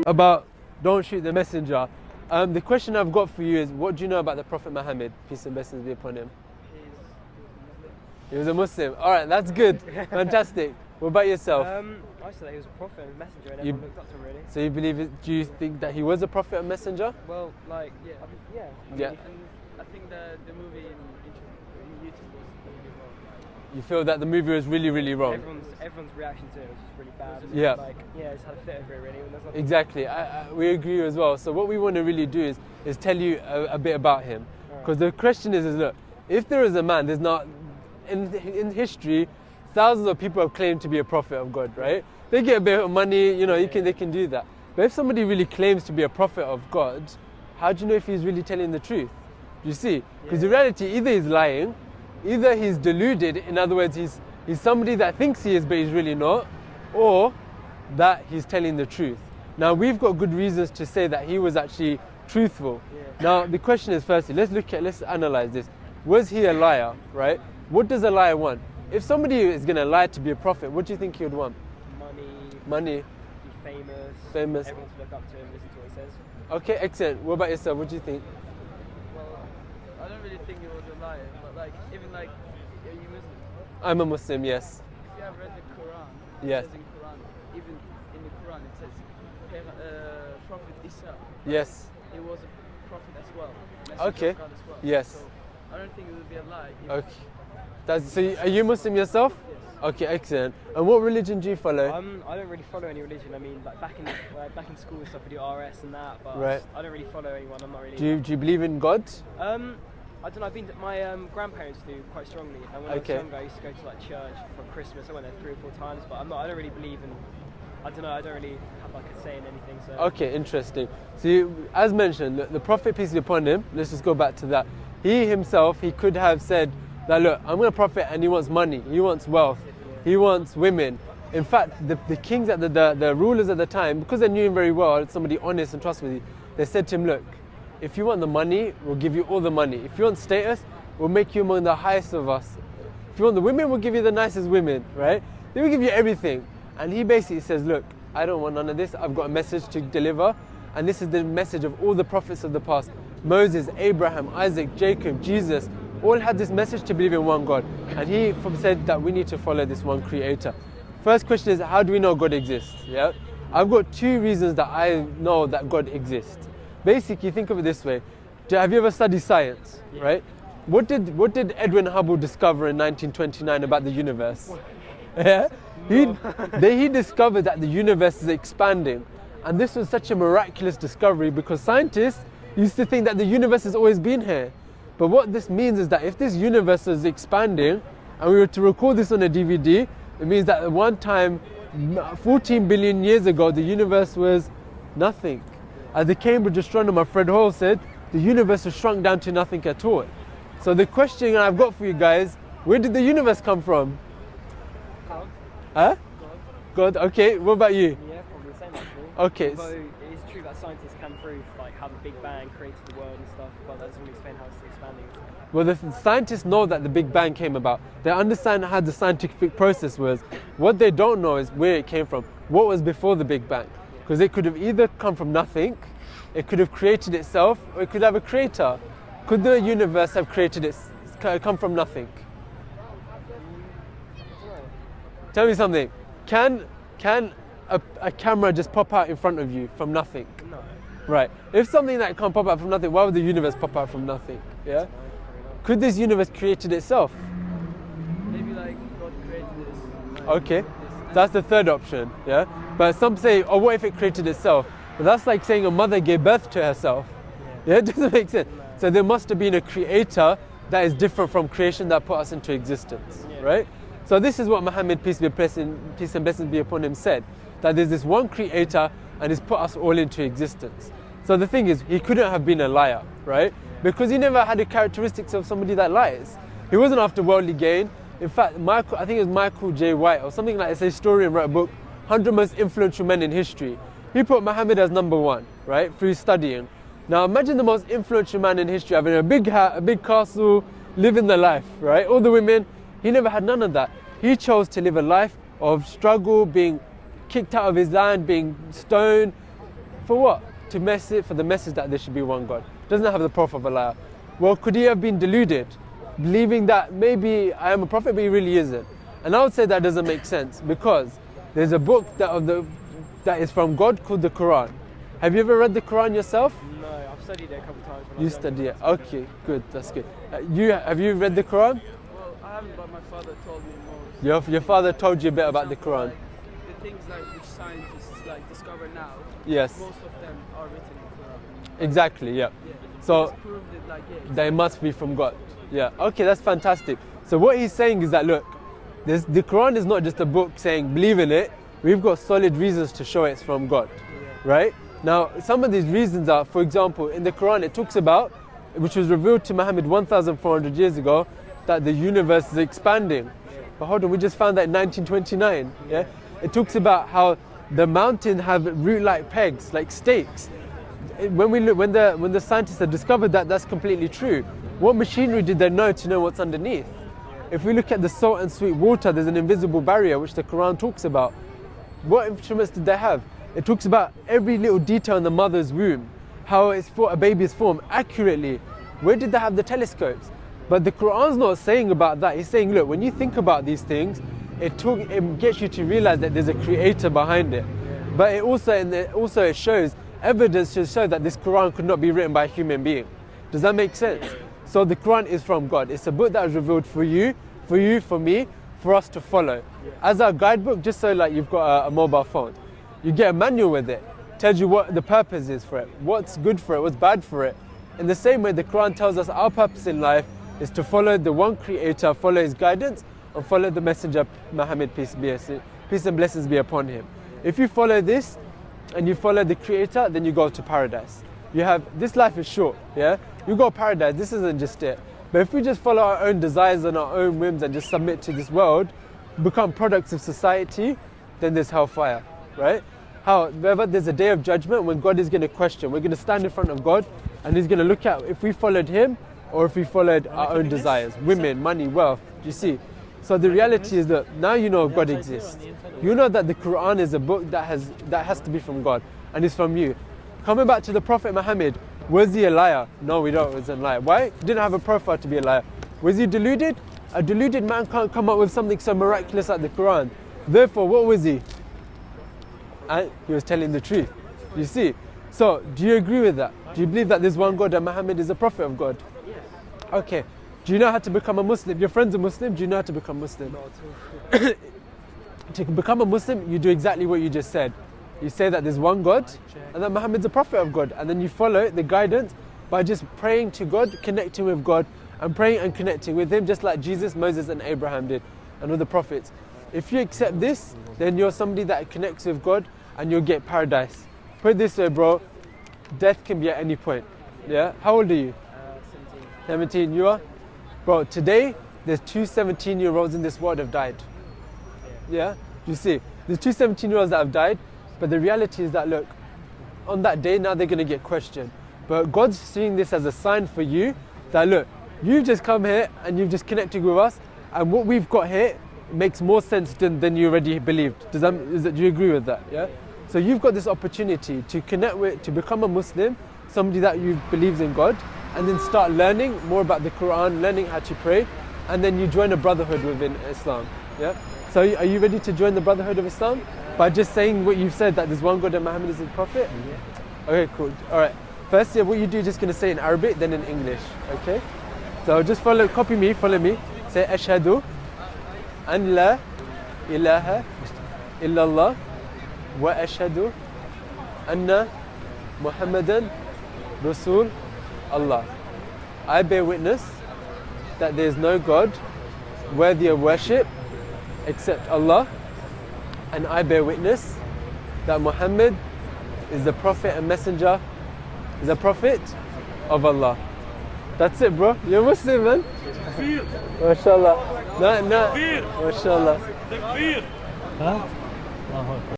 about don't shoot the messenger. The question I've got for you is, what do you know about the Prophet Muhammad, peace and blessings be upon him? He was a Muslim. All right, that's good. Fantastic. What about yourself? I said that he was a prophet and a messenger, and everyone looked up to him, really. So you believe it? Do you think that he was a prophet and messenger? Well, like, yeah. Yeah. I think the movie in YouTube was really wrong. You feel that the movie was really, really wrong? Everyone's reaction to it was just really bad. Yeah. Like, yeah, it's had a fit over it, really. Exactly. We agree as well. So what we want to really do is tell you a bit about him. Because the question is, look, if there is a man, there's not, in history, thousands of people have claimed to be a prophet of God, right? They get a bit of money, you know, they can do that. But if somebody really claims to be a prophet of God, how do you know if he's really telling the truth? You see? Because in reality, either he's lying, either he's deluded, in other words, he's somebody that thinks he is but he's really not, or that he's telling the truth. Now, we've got good reasons to say that he was actually truthful. Now, the question is, firstly, let's analyze this. Was he a liar, right? What does a liar want? If somebody is going to lie to be a prophet, what do you think he would want? Money. Be famous. Everyone to look up to him, listen to what he says. Okay, excellent. What about yourself? What do you think? Well, I don't really think it was a liar, but like, even like, are you Muslim? I'm a Muslim, yes. If you have read the Quran, Yes. it says in Quran, even in the Quran, it says Prophet Isa. Yes. He was a prophet as well. Okay. Of God as well. Yes. So I don't think it would be a lie. Okay. So are you Muslim yourself? Yes. Okay, excellent. And what religion do you follow? I don't really follow any religion. I mean, like back in school and stuff, we do RS and that, but Right. I don't really follow anyone. I'm not really. Do you believe in God? I don't know. My grandparents do quite strongly, and when I was younger, I used to go to like church for Christmas. I went there 3 or 4 times, but I don't really believe in. I don't know. I don't really have like a say in anything. So. Okay, interesting. So, as mentioned, the Prophet, peace be upon him. Let's just go back to that. He himself, he could have said that, look, I'm a prophet, and he wants money, he wants wealth, he wants women. In fact, the kings at the rulers at the time, because they knew him very well, somebody honest and trustworthy, they said to him, look, if you want the money, we'll give you all the money. If you want status, we'll make you among the highest of us. If you want the women, we'll give you the nicest women, right? They will give you everything. And he basically says, look, I don't want none of this. I've got a message to deliver. And this is the message of all the prophets of the past. Moses, Abraham, Isaac, Jacob, Jesus, all had this message to believe in one God. And he said that we need to follow this one creator. First question is, how do we know God exists? Yeah, I've got 2 reasons that I know that God exists. Basically, think of it this way. Have you ever studied science, right? What did Edwin Hubble discover in 1929 about the universe? Yeah? He discovered that the universe is expanding. And this was such a miraculous discovery because scientists used to think that the universe has always been here. But what this means is that if this universe is expanding and we were to record this on a DVD, it means that at one time, 14 billion years ago, the universe was nothing. As the Cambridge astronomer Fred Hoyle said, the universe has shrunk down to nothing at all. So the question I've got for you guys, where did the universe come from? God. Huh? God, okay. What about you? Yeah, probably the same actually. Okay. Although it is true that scientists can prove like how the Big Bang created the world and stuff, but that doesn't really explain how it's expanding. Well, the scientists know that the Big Bang came about. They understand how the scientific process was. What they don't know is where it came from. What was before the Big Bang? Because it could have either come from nothing, it could have created itself, or it could have a creator. Could the universe have come from nothing? Tell me something. Can a camera just pop out in front of you from nothing? No. Right. If something that can't pop out from nothing, why would the universe pop out from nothing? Yeah. Could this universe created itself? Maybe like God created this. Okay. That's the third option. Yeah. But some say, oh, what if it created itself? But that's like saying a mother gave birth to herself. Yeah. It doesn't make sense. So there must have been a creator that is different from creation that put us into existence, right? So this is what Muhammad, peace and blessings be upon him, said, that there's this one creator and he's put us all into existence. So the thing is, he couldn't have been a liar, right? Because he never had the characteristics of somebody that lies. He wasn't after worldly gain. In fact, I think it was Michael J. White or something like that, a historian, wrote a book, 100 Most Influential Men in History. He put Muhammad as number 1, right, through studying. Now imagine the most influential man in history having a big hat, a big castle, living the life, right? All the women, he never had none of that. He chose to live a life of struggle, being kicked out of his land, being stoned, For what? For the message that there should be one God. Doesn't have the Prophet of a liar. Well, could he have been deluded, believing that maybe I am a prophet, but he really isn't? And I would say that doesn't make sense, because there's a book that is from God called the Quran. Have you ever read the Quran yourself? No, I've studied it a couple of times. You study it? Okay, good, that's good. Have you read the Quran? Well, I haven't, but my father told me more. Your father told you a bit about the Quran? Like, the things which scientists discover now, Yes. most of them are written in the Quran. Exactly, yeah. So It's proved it they must be from God. Yeah, okay, that's fantastic. So what he's saying is that, look, the Quran is not just a book saying believe in it. We've got solid reasons to show it's from God, right? Now, some of these reasons are, for example, in the Quran it talks about, which was revealed to Muhammad 1,400 years ago, that the universe is expanding. But hold on, we just found that in 1929. Yeah, it talks about how the mountains have root-like pegs, like stakes. When the scientists had discovered that, that's completely true. What machinery did they know to know what's underneath? If we look at the salt and sweet water, there's an invisible barrier which the Quran talks about. What instruments did they have? It talks about every little detail in the mother's womb, how a baby is formed accurately. Where did they have the telescopes? But the Quran's not saying about that. He's saying, look, when you think about these things, it gets you to realize that there's a creator behind it. But it also shows evidence to show that this Quran could not be written by a human being. Does that make sense? So the Quran is from God. It's a book that was revealed for you, for me, for us to follow. As our guidebook, just so like you've got a mobile phone. You get a manual with it. Tells you what the purpose is for it, what's good for it, what's bad for it. In the same way, the Quran tells us our purpose in life is to follow the one creator, follow his guidance, and follow the messenger Muhammad, peace and blessings be upon him. If you follow this, and you follow the creator, then you go to paradise. This life is short, yeah? You go to paradise, this isn't just it. But if we just follow our own desires and our own whims and just submit to this world, become products of society, then there's hellfire, right? However, there's a day of judgment when God is going to question. We're going to stand in front of God, and he's going to look at if we followed him or if we followed our own desires, women, money, wealth, do you see? So the reality is that now you know God exists. You know that the Quran is a book that has to be from God, and it's from you. Coming back to the Prophet Muhammad, was he a liar? No, we don't. He was a liar. Why? He didn't have a profile to be a liar. Was he deluded? A deluded man can't come up with something so miraculous like the Quran. Therefore, what was he? And he was telling the truth. You see? So, do you agree with that? Do you believe that there's one God and Muhammad is a prophet of God? Yes. Okay. Do you know how to become a Muslim? Your friend's a Muslim. Do you know how to become Muslim? Not at all. To become a Muslim, you do exactly what you just said. You say that there's one God and that Muhammad's a prophet of God, and then you follow the guidance by just praying to God, connecting with God, and praying and connecting with him, just like Jesus, Moses and Abraham did, and all the prophets. If you accept this, then you're somebody that connects with God and you'll get paradise. Put it this way, bro, death can be at any point. Yeah? How old are you? 17. 17, you are? Bro, today, there's two 17-year-olds in this world have died. Yeah? You see, there's two 17-year-olds that have died, but the reality is that, look, on that day, now they're going to get questioned. But God's seeing this as a sign for you that, look, you've just come here and you've just connected with us, and what we've got here makes more sense than you already believed. Do you agree with that? Yeah? So you've got this opportunity to connect with, to become a Muslim, somebody that you believes in God, and then start learning more about the Quran, learning how to pray, and then you join a brotherhood within Islam. Yeah? So are you ready to join the brotherhood of Islam? By just saying what you've said, that there's one God and Muhammad is the Prophet? Yeah. Okay, cool. Alright. First, what you do, just going to say in Arabic, then in English. Okay? So just copy me, follow me. Say, Ashhadu an la ilaha illallah wa ashhadu anna Muhammadan Rasul Allah. I bear witness that there is no God worthy of worship except Allah, and I bear witness that Muhammad is the Prophet and Messenger, is a Prophet of Allah. That's it, bro. You're Muslim, man. MashaAllah. No. MashaAllah. Takbir. Huh?